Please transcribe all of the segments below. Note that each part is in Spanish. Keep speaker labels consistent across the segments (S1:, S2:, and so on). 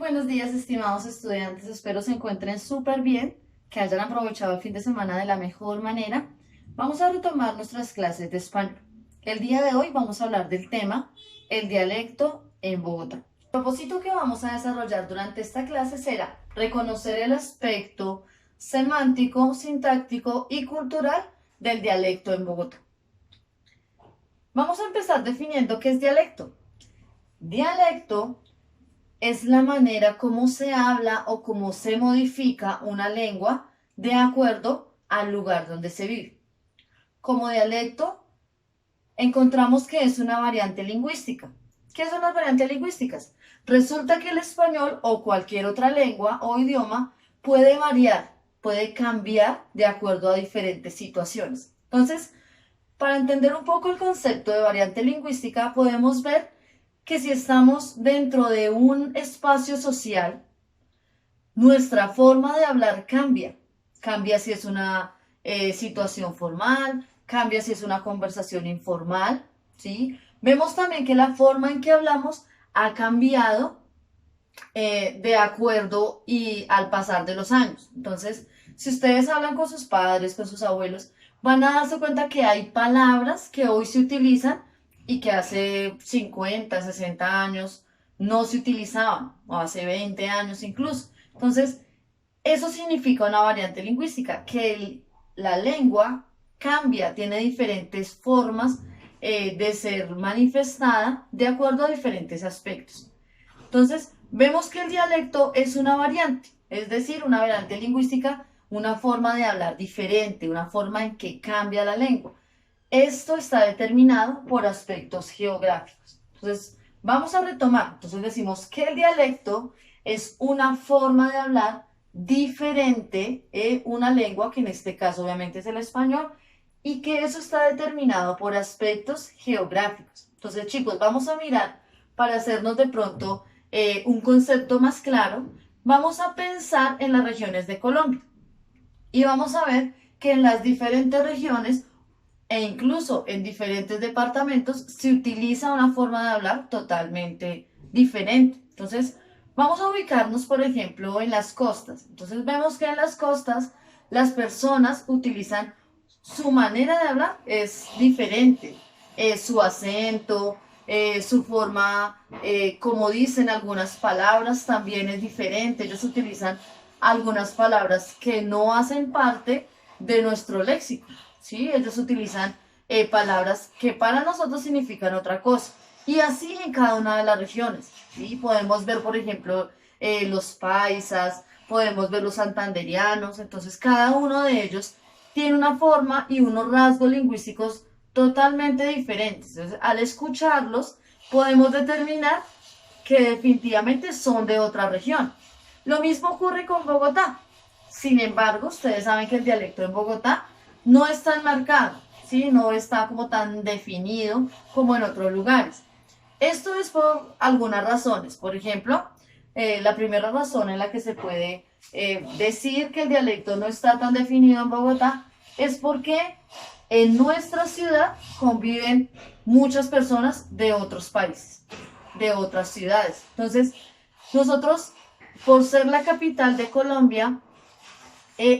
S1: buenos días, estimados estudiantes. Espero se encuentren súper bien, que hayan aprovechado el fin de semana de la mejor manera. Vamos a retomar nuestras clases de español. El día de hoy vamos a hablar del tema el dialecto en Bogotá. El propósito que vamos a desarrollar durante esta clase será reconocer el aspecto semántico, sintáctico y cultural del dialecto en Bogotá. Vamos a empezar definiendo qué es dialecto. Dialecto es la manera como se habla o cómo se modifica una lengua de acuerdo al lugar donde se vive. Como dialecto, encontramos que es una variante lingüística. ¿Qué son las variantes lingüísticas? Resulta que el español o cualquier otra lengua o idioma puede variar, puede cambiar de acuerdo a diferentes situaciones. Entonces, para entender un poco el concepto de variante lingüística, podemos ver que si estamos dentro de un espacio social, nuestra forma de hablar cambia. Cambia si es una situación formal, cambia si es una conversación informal, ¿sí? Vemos también que la forma en que hablamos ha cambiado de acuerdo y al pasar de los años. Entonces, si ustedes hablan con sus padres, con sus abuelos, van a darse cuenta que hay palabras que hoy se utilizan y que hace 50, 60 años no se utilizaban, o hace 20 años incluso. Entonces, eso significa una variante lingüística, que la lengua cambia, tiene diferentes formas de ser manifestada de acuerdo a diferentes aspectos. Entonces, vemos que el dialecto es una variante, es decir, una variante lingüística, una forma de hablar diferente, una forma en que cambia la lengua. Esto está determinado por aspectos geográficos. Entonces, vamos a retomar. Entonces, decimos que el dialecto es una forma de hablar diferente en una lengua, que en este caso obviamente es el español, y que eso está determinado por aspectos geográficos. Entonces, chicos, vamos a mirar para hacernos de pronto un concepto más claro. Vamos a pensar en las regiones de Colombia y vamos a ver que en las diferentes regiones e incluso en diferentes departamentos se utiliza una forma de hablar totalmente diferente. Entonces, vamos a ubicarnos, por ejemplo, en las costas. Entonces, vemos que en las costas las personas utilizan su manera de hablar es diferente, su acento, su forma, como dicen algunas palabras, también es diferente. Ellos utilizan algunas palabras que no hacen parte de nuestro léxico, ¿sí? Ellos utilizan palabras que para nosotros significan otra cosa. Y así en cada una de las regiones, ¿sí? Podemos ver, por ejemplo, los paisas, podemos ver los santanderianos, entonces cada uno de ellos tiene una forma y unos rasgos lingüísticos totalmente diferentes. Entonces, al escucharlos, podemos determinar que definitivamente son de otra región. Lo mismo ocurre con Bogotá. Sin embargo, ustedes saben que el dialecto en Bogotá no es tan marcado, ¿sí? No está como tan definido como en otros lugares. Esto es por algunas razones. Por ejemplo, la primera razón en la que se puede decir que el dialecto no está tan definido en Bogotá es porque en nuestra ciudad conviven muchas personas de otros países, de otras ciudades. Entonces, nosotros, por ser la capital de Colombia,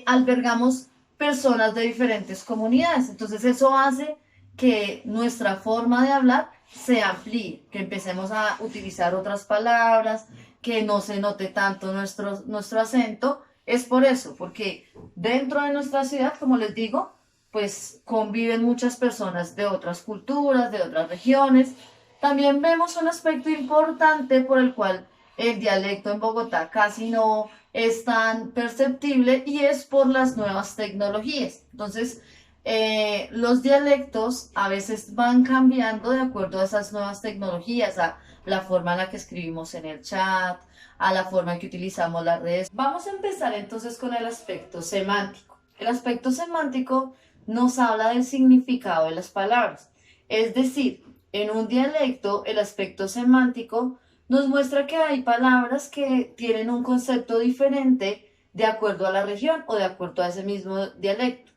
S1: albergamos personas de diferentes comunidades. Entonces, eso hace que nuestra forma de hablar se amplíe, que empecemos a utilizar otras palabras, que no se note tanto nuestro acento. Es por eso, porque dentro de nuestra ciudad, como les digo, pues conviven muchas personas de otras culturas, de otras regiones. También vemos un aspecto importante por el cual el dialecto en Bogotá casi no es tan perceptible y es por las nuevas tecnologías. Entonces, los dialectos a veces van cambiando de acuerdo a esas nuevas tecnologías, a la forma en la que escribimos en el chat, a la forma en que utilizamos las redes. Vamos a empezar entonces con el aspecto semántico. El aspecto semántico nos habla del significado de las palabras. Es decir, en un dialecto, el aspecto semántico nos muestra que hay palabras que tienen un concepto diferente de acuerdo a la región o de acuerdo a ese mismo dialecto.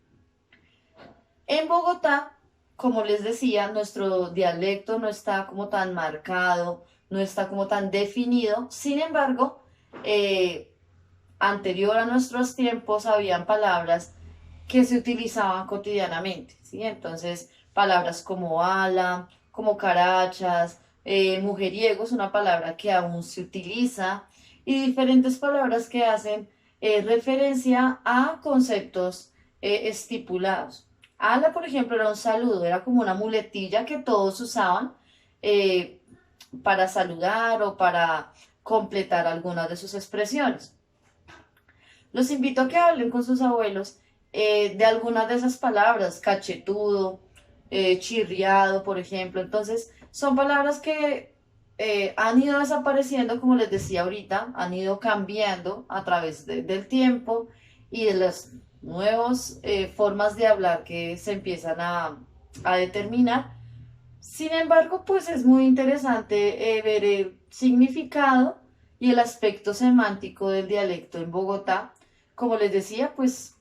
S1: En Bogotá, como les decía, nuestro dialecto no está como tan marcado, no está como tan definido. Sin embargo, eh, anterior a nuestros tiempos habían palabras que se utilizaban cotidianamente, ¿sí? Entonces, palabras como ala, como carachas, mujeriego es una palabra que aún se utiliza y diferentes palabras que hacen referencia a conceptos estipulados. Ala, por ejemplo, era un saludo, era como una muletilla que todos usaban eh, para saludar o para completar algunas de sus expresiones. Los invito a que hablen con sus abuelos de algunas de esas palabras, cachetudo, chirriado, por ejemplo. Entonces, son palabras que han ido desapareciendo, como les decía ahorita, han ido cambiando a través del tiempo y de las nuevas formas de hablar que se empiezan a determinar. Sin embargo, pues es muy interesante ver el significado y el aspecto semántico del dialecto en Bogotá, como les decía, pues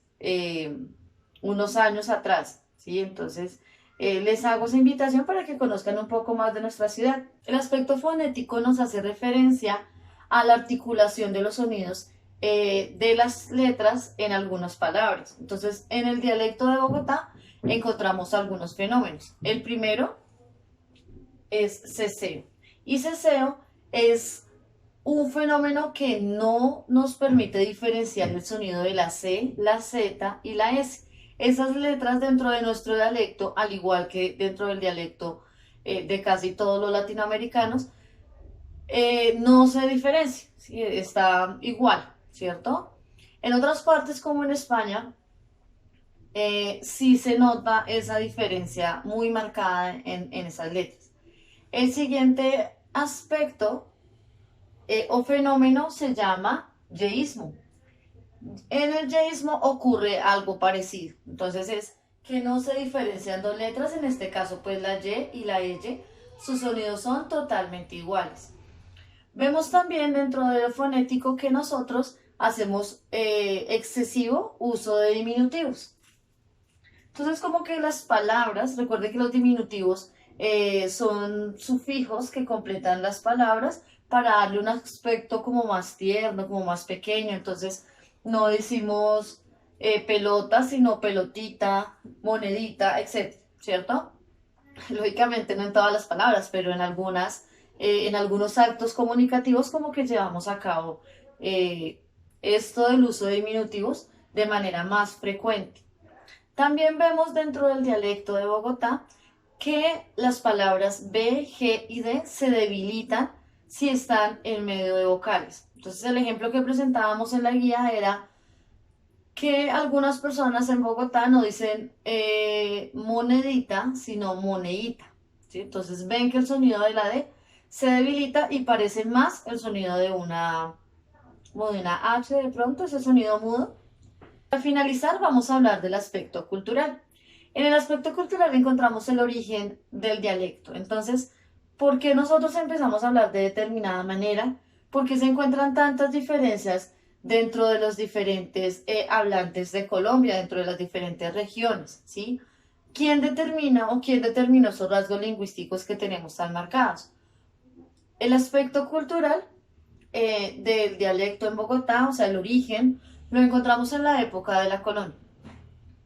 S1: unos años atrás, ¿sí? Entonces, les hago esa invitación para que conozcan un poco más de nuestra ciudad. El aspecto fonético nos hace referencia a la articulación de los sonidos de las letras en algunas palabras. Entonces, en el dialecto de Bogotá encontramos algunos fenómenos. El primero es ceseo. Y ceseo es un fenómeno que no nos permite diferenciar el sonido de la C, la Z y la S. Esas letras dentro de nuestro dialecto, al igual que dentro del dialecto de casi todos los latinoamericanos, no se diferencia, ¿sí? Está igual, ¿cierto? En otras partes, como en España, sí se nota esa diferencia muy marcada en esas letras. El siguiente aspecto o fenómeno se llama yeísmo. En el yeísmo ocurre algo parecido. Entonces es que no se diferencian dos letras, en este caso pues la Y y la Y, sus sonidos son totalmente iguales. Vemos también dentro del fonético que nosotros hacemos excesivo uso de diminutivos. Entonces, como que las palabras, recuerde que los diminutivos son sufijos que completan las palabras para darle un aspecto como más tierno, como más pequeño. Entonces, no decimos pelota, sino pelotita, monedita, etcétera, ¿cierto? Lógicamente no en todas las palabras, pero en algunas, en algunos actos comunicativos como que llevamos a cabo eh, esto del uso de diminutivos de manera más frecuente. También vemos dentro del dialecto de Bogotá que las palabras B, G y D se debilitan si están en medio de vocales. Entonces el ejemplo que presentábamos en la guía era que algunas personas en Bogotá no dicen monedita, sino moneíta, ¿sí? Entonces ven que el sonido de la D se debilita y parece más el sonido de como de una H de pronto, ese sonido mudo. Para finalizar, vamos a hablar del aspecto cultural. En el aspecto cultural encontramos el origen del dialecto. Entonces, ¿por qué nosotros empezamos a hablar de determinada manera? ¿Por qué se encuentran tantas diferencias dentro de los diferentes hablantes de Colombia, dentro de las diferentes regiones? ¿Sí? ¿Quién determina o quién determinó esos rasgos lingüísticos que tenemos tan marcados? El aspecto cultural del dialecto en Bogotá, o sea, el origen, lo encontramos en la época de la colonia.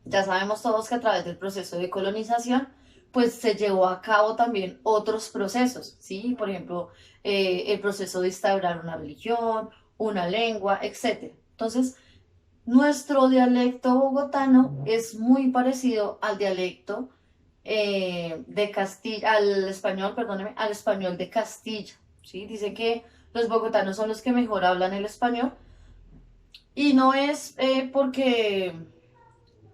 S1: Ya sabemos todos que a través del proceso de colonización, pues se llevó a cabo también otros procesos, ¿sí? Por ejemplo, el proceso de instaurar una religión, una lengua, etc. Entonces, nuestro dialecto bogotano es muy parecido al dialecto de Castilla, al español, perdóneme, al español de Castilla, ¿sí? Dicen que los bogotanos son los que mejor hablan el español y no es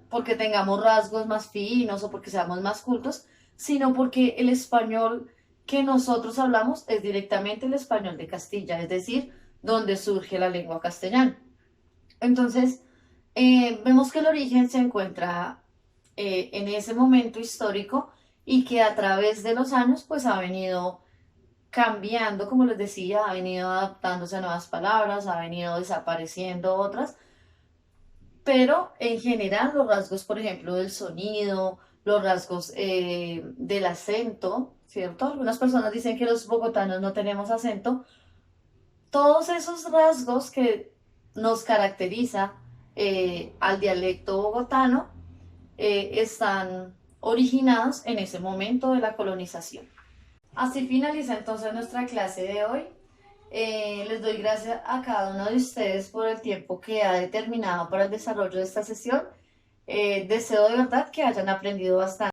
S1: porque tengamos rasgos más finos o porque seamos más cultos, sino porque el español que nosotros hablamos es directamente el español de Castilla, es decir, donde surge la lengua castellana. Entonces, vemos que el origen se encuentra en ese momento histórico y que a través de los años pues ha venido cambiando, como les decía, ha venido adaptándose a nuevas palabras, ha venido desapareciendo otras, pero en general los rasgos, por ejemplo, del sonido, los rasgos del acento, ¿cierto? Algunas personas dicen que los bogotanos no tenemos acento, todos esos rasgos que nos caracteriza al dialecto bogotano están originados en ese momento de la colonización. Así finaliza entonces nuestra clase de hoy. Les doy gracias a cada uno de ustedes por el tiempo que ha determinado para el desarrollo de esta sesión. Deseo de verdad que hayan aprendido bastante.